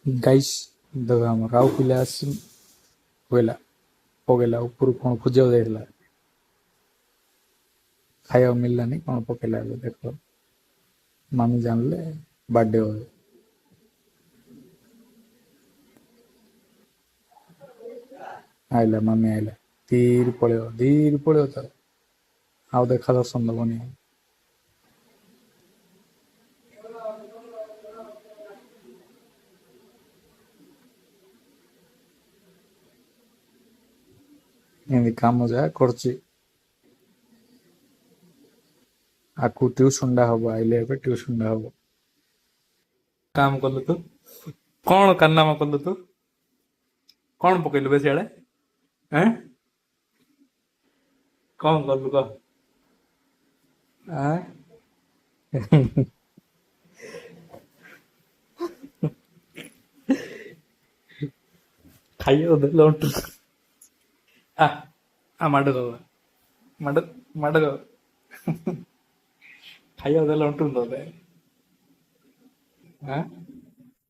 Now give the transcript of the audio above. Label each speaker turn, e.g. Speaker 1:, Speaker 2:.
Speaker 1: guys ଦେଖ ଆମର ଆଉ ପିଲା ଆସି ପକେଇଲା ପକେଇଲା ଉପରୁ କ'ଣ ଖୋଜିବାକୁ ଯାଇଥିଲା ଖାଇବାକୁ ମିଳିଲାନି କ'ଣ ପକେଇଲା ଏବେ ଦେଖ ମାମି ଜାଣିଲେ ବାର୍ଥଡେ ହବ ଆଇଲା ମାମି ଆଇଲା ଧୀରେ ପଳେଇବ ତ ଆଉ ଦେଖା ଦର୍ଶନ ଦବନି ଏମିତି କାମ ଯାହା କରୁଛି ଆକୁ ଟ୍ୟୁସନଟା ହବ ଆଇଲେ ଏବେ ଟ୍ୟୁସନଟା ହବ କାମ କଲୁ ତୁ କ'ଣ କାରନାମା କଲୁ ତୁ କ'ଣ ପକେଇଲୁ ବେ ସିଆଡ଼େ ଆଁ କ'ଣ କଲୁ କହ ଆଁ ଖାଇବାକୁ ଦେଲେ ଅଣ୍ଟୁ ଆ ଆ ମାଡ଼ ଦବ ମାଡ଼ ଦବ ଖାଇବାକୁ ଦେଲେ ଅଣ୍ଟୁ ଦବ ଆଁ